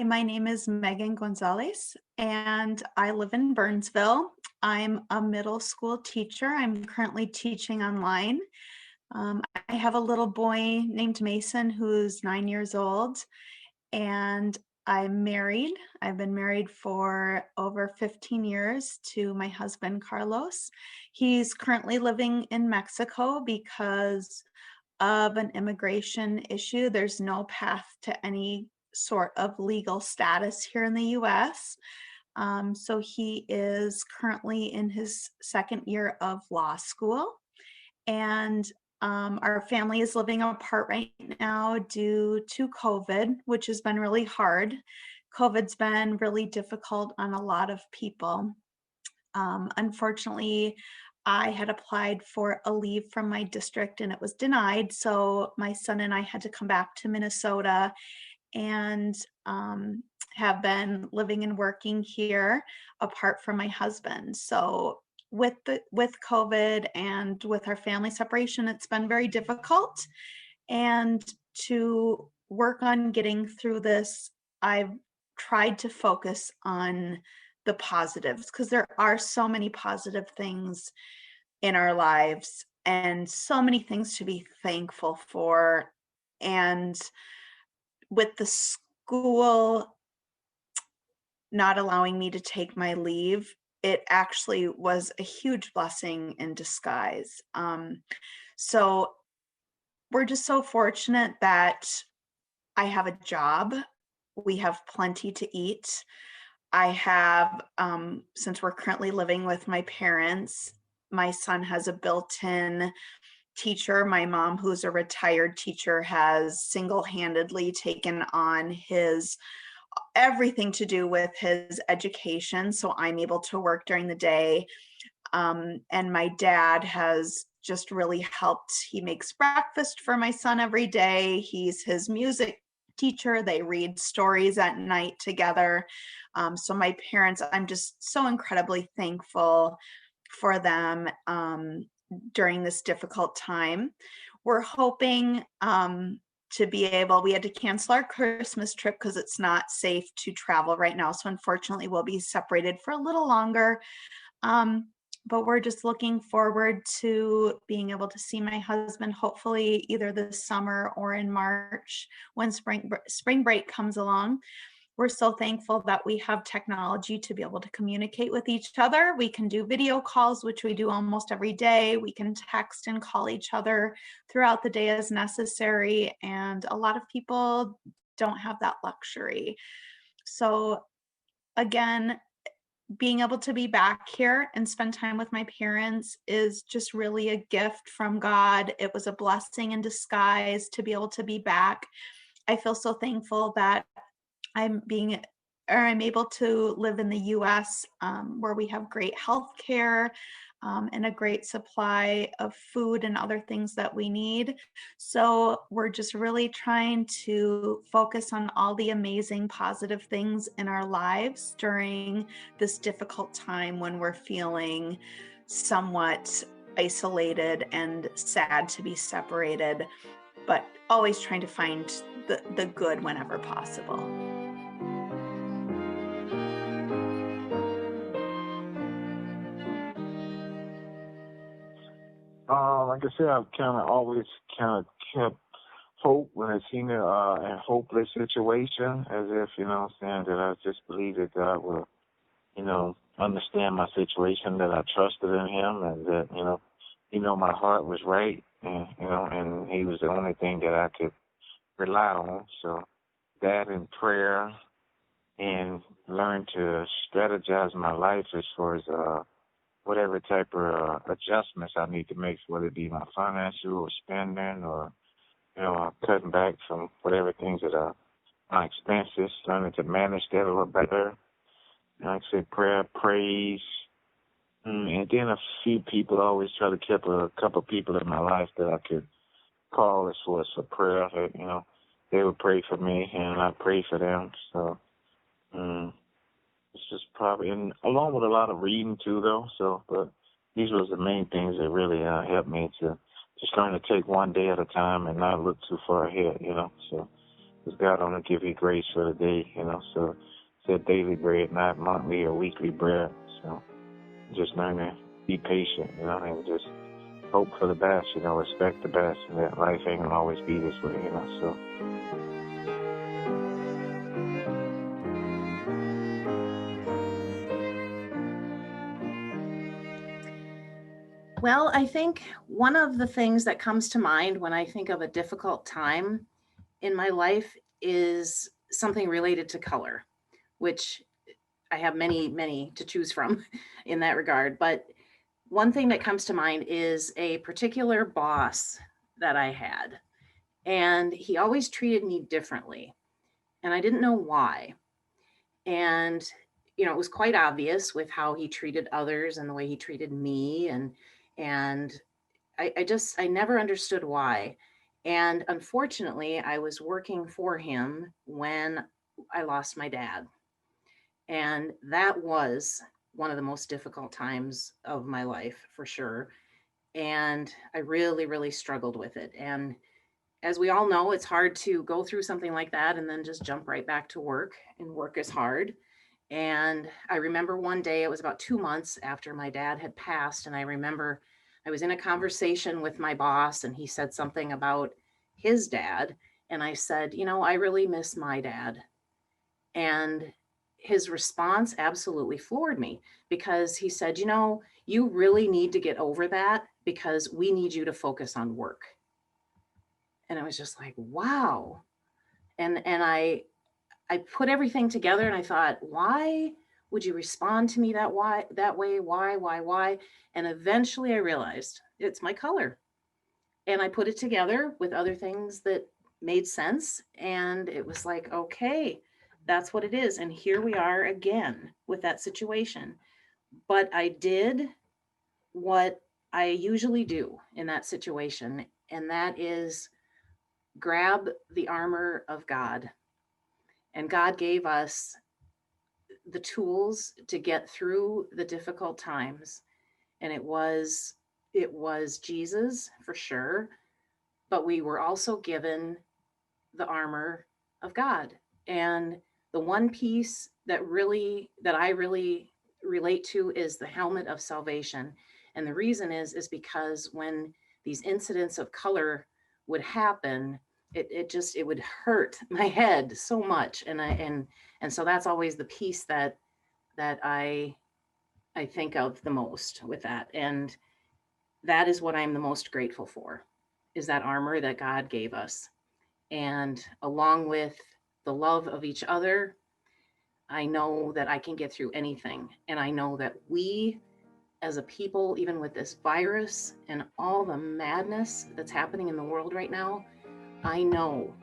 my name is Megan Gonzalez, and I live in Burnsville. I'm a middle school teacher. I'm currently teaching online. I have a little boy named Mason who's 9 years old, and I'm married. I've been married for over 15 years to my husband, Carlos. He's currently living in Mexico because of an immigration issue. There's no path to any sort of legal status here in the US. So he is currently in his second year of law school. And our family is living apart right now due to COVID, which has been really hard. COVID's been really difficult on a lot of people. Unfortunately, I had applied for a leave from my district and it was denied. So my son and I had to come back to Minnesota and have been living and working here apart from my husband. So with COVID and with our family separation, it's been very difficult. And to work on getting through this, I've tried to focus on the positives because there are so many positive things in our lives and so many things to be thankful for. And with the school not allowing me to take my leave, it actually was a huge blessing in disguise. So we're just so fortunate that I have a job. We have plenty to eat. I have, since we're currently living with my parents, my son has a built-in teacher. My mom, who's a retired teacher, has single-handedly taken on everything to do with his education. So I'm able to work during the day. And my dad has just really helped. He makes breakfast for my son every day. He's his music teacher. They read stories at night together. So my parents, I'm just so incredibly thankful for them during this difficult time. We're hoping to be able, we had to cancel our Christmas trip because it's not safe to travel right now. So unfortunately, we'll be separated for a little longer. But we're just looking forward to being able to see my husband, hopefully either this summer or in March when spring break comes along. We're so thankful that we have technology to be able to communicate with each other. We can do video calls, which we do almost every day. We can text and call each other throughout the day as necessary. And a lot of people don't have that luxury. So again, being able to be back here and spend time with my parents is just really a gift from God. It was a blessing in disguise to be able to be back. I feel so thankful that I'm able to live in the US where we have great health care and a great supply of food and other things that we need. So we're just really trying to focus on all the amazing positive things in our lives during this difficult time when we're feeling somewhat isolated and sad to be separated, but always trying to find the good whenever possible. Like I said, I've kind of always kind of kept hope when I've seen a hopeless situation, as if, saying that I just believe that God will, understand my situation, that I trusted in him, and that, my heart was right, and he was the only thing that I could rely on. So that and prayer and learn to strategize my life as far as whatever type of adjustments I need to make, whether it be my financial or spending or, cutting back from whatever things that are my expenses, learning to manage that a little better. Like I said, prayer, praise, and then a few people. I always try to keep a couple people in my life that I could call as far as for prayer. That, they would pray for me and I pray for them. So it's just probably, and along with a lot of reading too, though. So, but these was the main things that really helped me to just learn to take one day at a time and not look too far ahead. So Because God only give you grace for the day, so it's said daily bread, not monthly or weekly bread. So just learn to be patient, and just hope for the best, respect the best, and that life ain't gonna always be this way, so. Well, I think one of the things that comes to mind when I think of a difficult time in my life is something related to color, which I have many, many to choose from in that regard. But one thing that comes to mind is a particular boss that I had, and he always treated me differently, and I didn't know why. And it was quite obvious with how he treated others and the way he treated me, and I never understood why. And unfortunately, I was working for him when I lost my dad. And that was one of the most difficult times of my life for sure. And I really, really struggled with it. And as we all know, it's hard to go through something like that and then just jump right back to work, and work is hard. And I remember one day, it was about 2 months after my dad had passed. And I remember I was in a conversation with my boss, and he said something about his dad. And I said, I really miss my dad. And his response absolutely floored me, because he said, you really need to get over that, because we need you to focus on work. And I was just like, wow. And I put everything together, and I thought, why would you respond to me that way? Why? And eventually I realized it's my color. And I put it together with other things that made sense. And it was like, okay, that's what it is. And here we are again with that situation. But I did what I usually do in that situation, and that is grab the armor of God. And God gave us the tools to get through the difficult times. And it was Jesus for sure, but we were also given the armor of God. And the one piece that I really relate to is the helmet of salvation. And the reason is because when these incidents of color would happen, it would hurt my head so much. And so that's always the piece that I think of the most with that. And that is what I'm the most grateful for, is that armor that God gave us. And along with the love of each other, I know that I can get through anything. And I know that we as a people, even with this virus and all the madness that's happening in the world right now, I know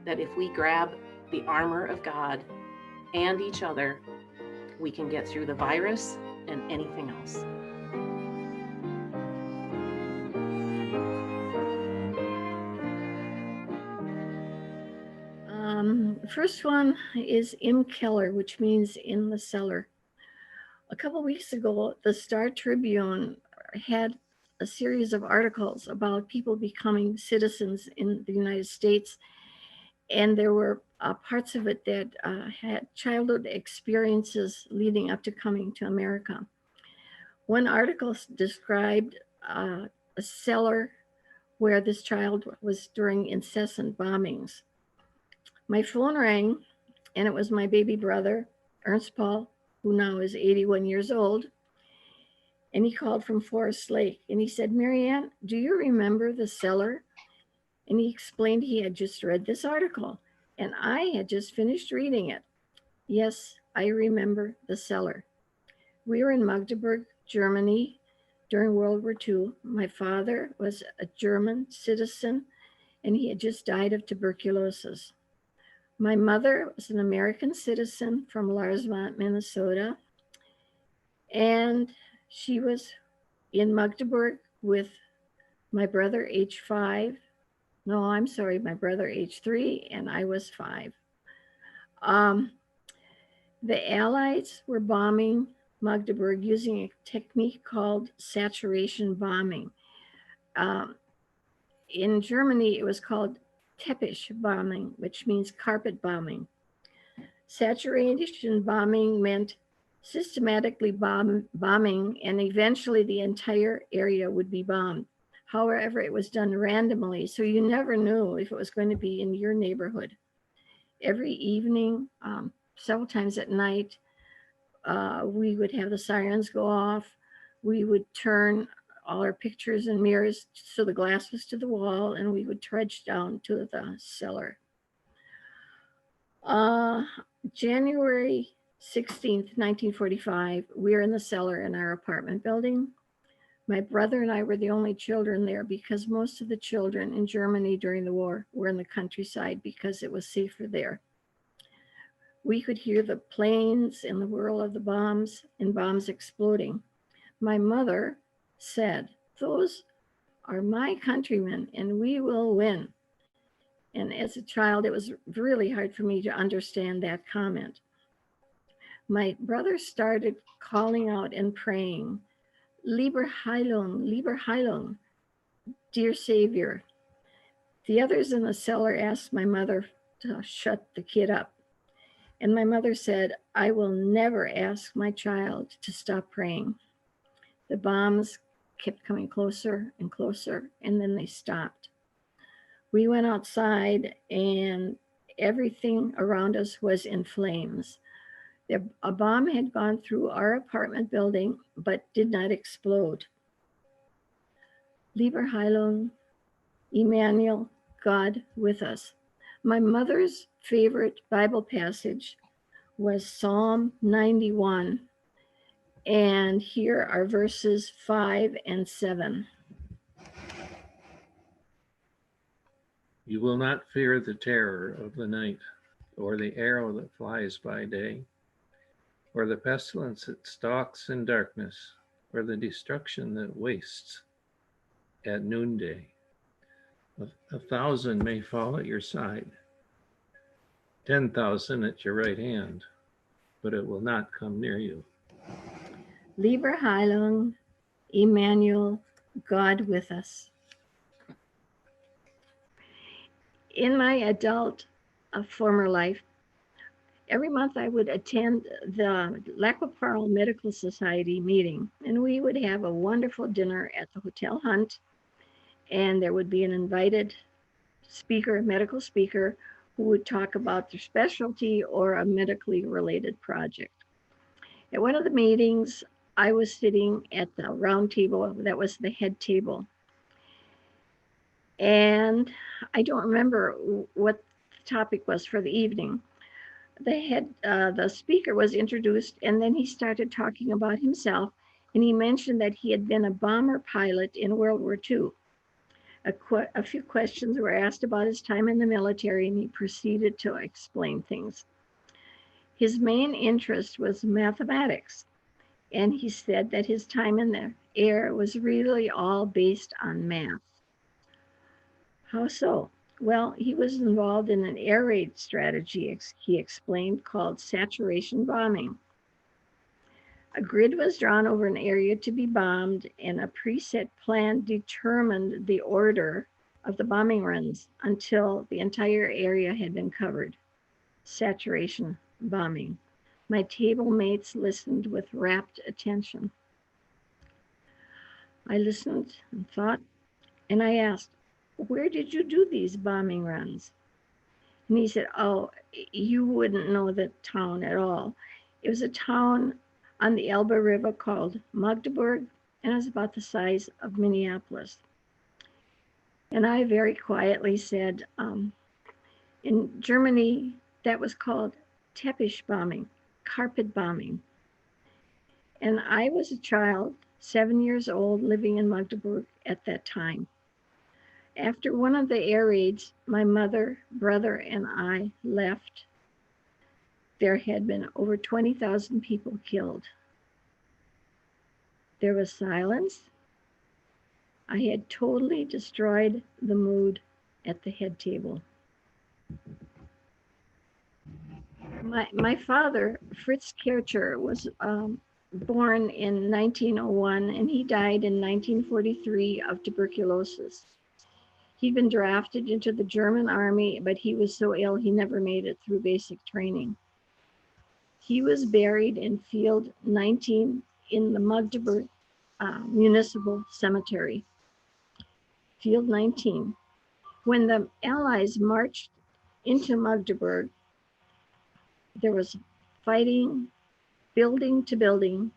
that if we grab the armor of God and each other, we can get through the virus and anything else. The first one is Im Keller, which means in the cellar. A couple weeks ago, the Star Tribune had a series of articles about people becoming citizens in the United States, and there were parts of it that had childhood experiences leading up to coming to America. One article described a cellar where this child was during incessant bombings. My phone rang, and it was my baby brother, Ernst Paul, who now is 81 years old. And he called from Forest Lake, and he said, Marianne, do you remember the cellar? And he explained he had just read this article, and I had just finished reading it. Yes, I remember the cellar. We were in Magdeburg, Germany during World War II. My father was a German citizen, and he had just died of tuberculosis. My mother was an American citizen from Larchmont, Minnesota, and she was in Magdeburg with my brother, age 5. No, I'm sorry, my brother, age 3, and I was 5. The Allies were bombing Magdeburg using a technique called saturation bombing. In Germany, it was called teppich bombing, which means carpet bombing. Saturation bombing meant systematically bombing, and eventually the entire area would be bombed. However, it was done randomly, so you never knew if it was going to be in your neighborhood. Every evening, several times at night, we would have the sirens go off. We would turn all our pictures and mirrors so the glass was to the wall, and we would trudge down to the cellar. January 16th, 1945, we were in the cellar in our apartment building. My brother and I were the only children there because most of the children in Germany during the war were in the countryside because it was safer there. We could hear the planes and the whirl of the bombs and bombs exploding. My mother said, "Those are my countrymen and we will win." And as a child, it was really hard for me to understand that comment. My brother started calling out and praying, "Lieber Heilung, dear Savior." The others in the cellar asked my mother to shut the kid up. And my mother said, "I will never ask my child to stop praying." The bombs kept coming closer and closer, and then they stopped. We went outside and everything around us was in flames. A bomb had gone through our apartment building, but did not explode. Lieber Heilung, Emmanuel, God with us. My mother's favorite Bible passage was Psalm 91. And here are verses 5 and 7. You will not fear the terror of the night, or the arrow that flies by day, or the pestilence that stalks in darkness, or the destruction that wastes at noonday. 1,000 may fall at your side, 10,000 at your right hand, but it will not come near you. Lieber Heilung, Emmanuel, God with us. In my adult former life, every month I would attend the Lac-Qui-Parle Medical Society meeting, and we would have a wonderful dinner at the Hotel Hunt, and there would be an invited speaker, medical speaker, who would talk about their specialty or a medically related project. At one of the meetings, I was sitting at the round table that was the head table. And I don't remember what the topic was for the evening. The speaker was introduced, and then he started talking about himself, and he mentioned that he had been a bomber pilot in World War II. A few questions were asked about his time in the military, and he proceeded to explain things. His main interest was mathematics, and he said that his time in the air was really all based on math. How so? Well, he was involved in an air raid strategy, he explained, called saturation bombing. A grid was drawn over an area to be bombed, and a preset plan determined the order of the bombing runs until the entire area had been covered. Saturation bombing. My table mates listened with rapt attention. I listened and thought, and I asked, "Where did you do these bombing runs?" And he said, "Oh, you wouldn't know the town at all. It was a town on the Elbe River called Magdeburg, and it was about the size of Minneapolis." And I very quietly said, in Germany, that was called teppich bombing, carpet bombing. And I was a child, 7 years old, living in Magdeburg at that time. After one of the air raids, my mother, brother, and I left. There had been over 20,000 people killed. There was silence. I had totally destroyed the mood at the head table. My father, Fritz Kircher, was born in 1901, and he died in 1943 of tuberculosis. He'd been drafted into the German army, but he was so ill he never made it through basic training. He was buried in Field 19 in the Magdeburg Municipal Cemetery. Field 19. When the Allies marched into Magdeburg, there was fighting, building to building,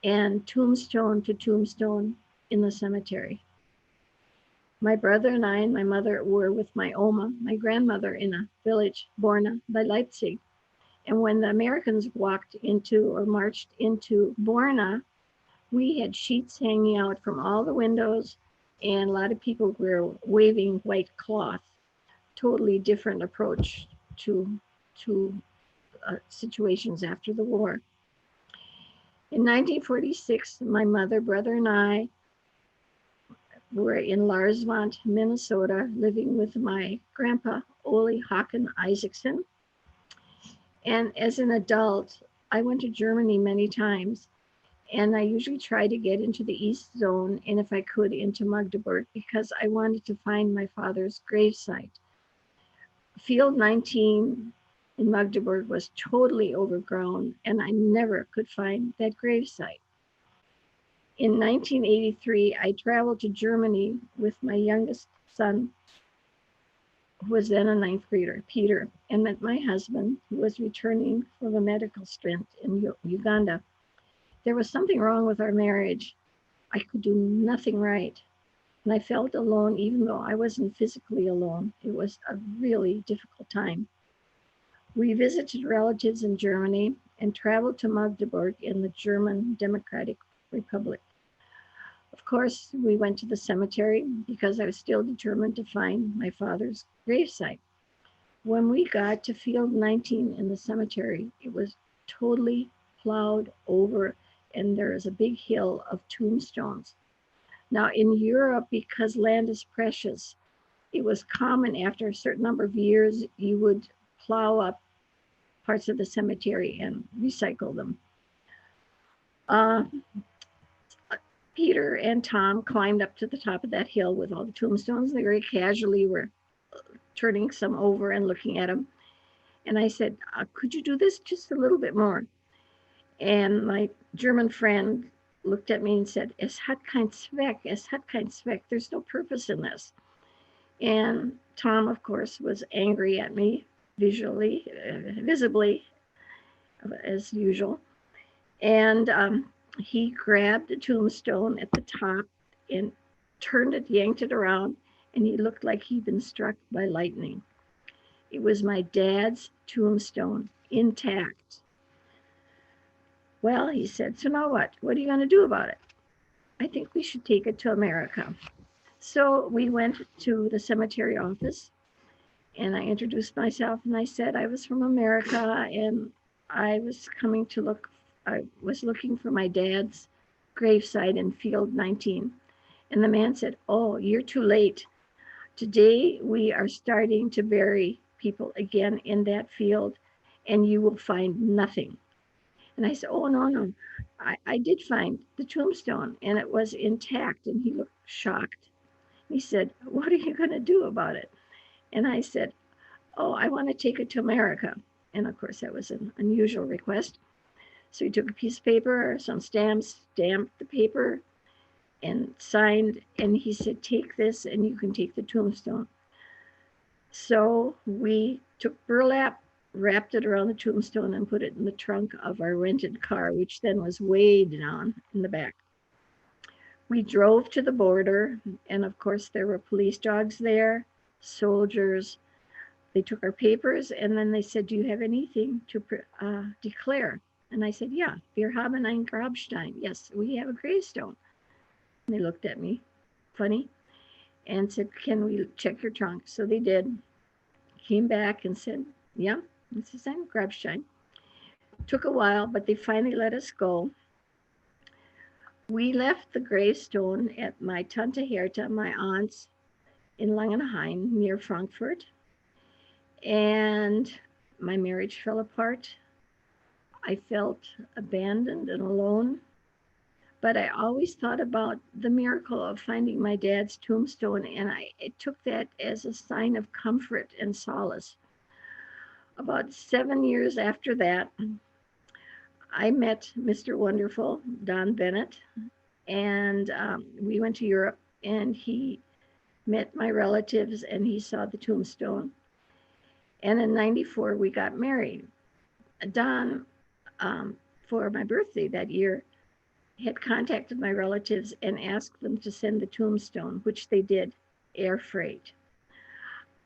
and tombstone to tombstone in the cemetery. My brother and I and my mother were with my Oma, my grandmother, in a village, Borna, by Leipzig. And when the Americans walked into or marched into Borna, we had sheets hanging out from all the windows, and a lot of people were waving white cloth. Totally different approach to situations after the war. In 1946, my mother, brother, and I were in Larsvant, Minnesota, living with my grandpa, Ole Haken Isaacson. And as an adult, I went to Germany many times, and I usually tried to get into the East Zone, and if I could, into Magdeburg, because I wanted to find my father's gravesite. Field 19 in Magdeburg was totally overgrown, and I never could find that gravesite. In 1983, I traveled to Germany with my youngest son, who was then a ninth grader, Peter, and met my husband, who was returning from a medical stint in Uganda. There was something wrong with our marriage. I could do nothing right, and I felt alone, even though I wasn't physically alone. It was a really difficult time. We visited relatives in Germany and traveled to Magdeburg in the German Democratic Republic. Of course, we went to the cemetery because I was still determined to find my father's gravesite. When we got to Field 19 in the cemetery, it was totally plowed over, and there is a big hill of tombstones. Now in Europe, because land is precious, it was common after a certain number of years, you would plow up parts of the cemetery and recycle them. Peter and Tom climbed up to the top of that hill with all the tombstones. They very casually were turning some over and looking at them. And I said, could you do this just a little bit more? And my German friend looked at me and said, es hat kein Zweck, there's no purpose in this. And Tom, of course, was angry at me visibly, as usual. And he grabbed the tombstone at the top and turned it, yanked it around, and he looked like he'd been struck by lightning. It was my dad's tombstone, intact. Well, he said, so now what? What are you going to do about it? I think we should take it to America. So we went to the cemetery office, and I introduced myself, and I said I was from America, and I was looking for my dad's gravesite in Field 19. And the man said, oh, you're too late. Today we are starting to bury people again in that field, and you will find nothing. And I said, oh, no. I did find the tombstone, and it was intact. And he looked shocked. He said, what are you going to do about it? And I said, oh, I want to take it to America. And of course, that was an unusual request. So he took a piece of paper, some stamps, stamped the paper, and signed. And he said, take this, and you can take the tombstone. So we took burlap, wrapped it around the tombstone, and put it in the trunk of our rented car, which then was way down in the back. We drove to the border, and of course there were police dogs there, soldiers. They took our papers, and then they said, do you have anything to declare? And I said, yeah, wir haben ein Grabstein. Yes, we have a gravestone. And they looked at me funny and said, can we check your trunk? So they did. Came back and said, yeah, this is a Grabstein. Took a while, but they finally let us go. We left the gravestone at my Tante Herta, my aunt's, in Langenhain near Frankfurt. And my marriage fell apart. I felt abandoned and alone. But I always thought about the miracle of finding my dad's tombstone, and I took that as a sign of comfort and solace. About 7 years after that, I met Mr. Wonderful, Don Bennett, and we went to Europe, and he met my relatives and he saw the tombstone. And in 94, we got married. Don, for my birthday that year, had contacted my relatives and asked them to send the tombstone, which they did, air freight.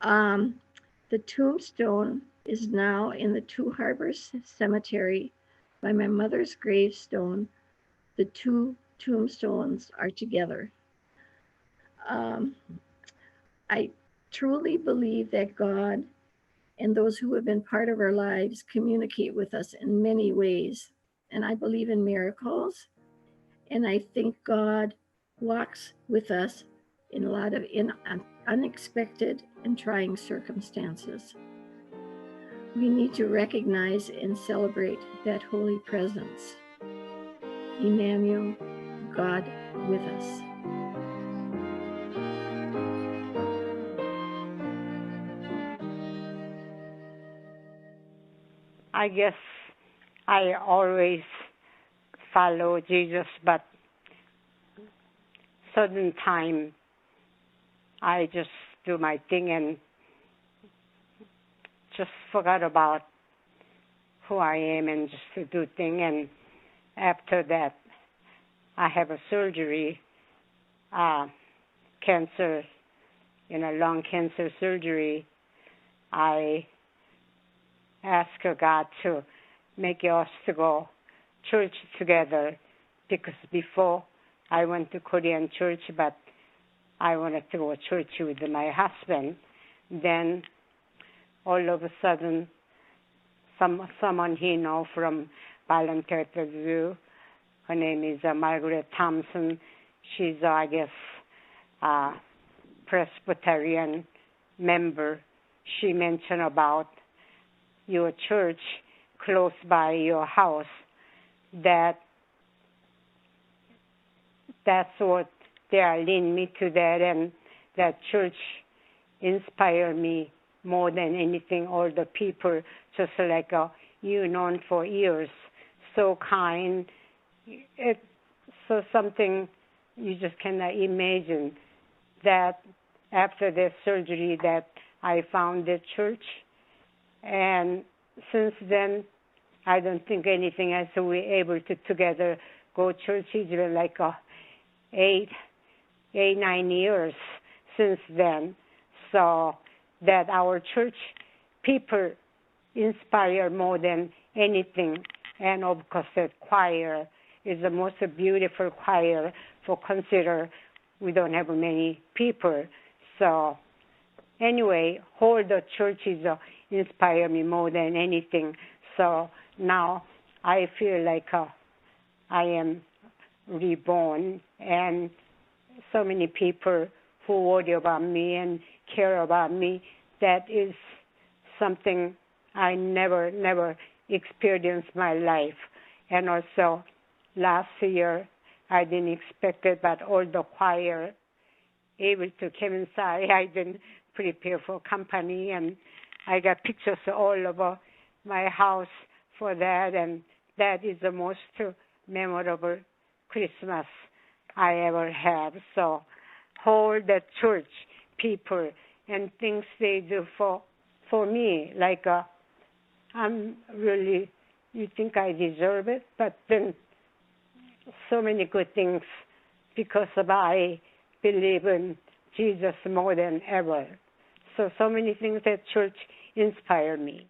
The tombstone is now in the Two Harbors Cemetery by my mother's gravestone. The two tombstones are together. I truly believe that God and those who have been part of our lives communicate with us in many ways. And I believe in miracles. And I think God walks with us in a lot of unexpected and trying circumstances. We need to recognize and celebrate that holy presence. Emmanuel, God with us. I guess I always follow Jesus, but certain time I just do my thing and just forgot about who I am and just to do thing. And after that, I have a surgery, cancer, lung cancer surgery. I ask God to make us to go church together, because before I went to Korean church, but I wanted to go to church with my husband. Then all of a sudden, someone he know from Volunteer Zoo, her name is Margaret Thompson. She's, I guess, Presbyterian member. She mentioned about your church close by your house. That's what they are leading me to that, and that church inspired me more than anything. All the people, just like you known for years, so kind. It's so something you just cannot imagine. That after the surgery, that I found the church, and since then, I don't think anything else. So we're able to together go church even like 9 years since then. So that our church people inspire more than anything. And of course, the choir is the most beautiful choir. For consider, we don't have many people. So anyway, all the churches inspire me more than anything. So now I feel like I am reborn, and so many people who worry about me and care about me. That is something I never experienced in my life. And also last year, I didn't expect it, but all the choir able to come inside. I didn't prepare for company, and I got pictures all over my house for that, and that is the most memorable Christmas I ever have. So all the church people and things they do for me, like I'm really, you think I deserve it, but then so many good things, because I believe in Jesus more than ever. So many things that church inspire me.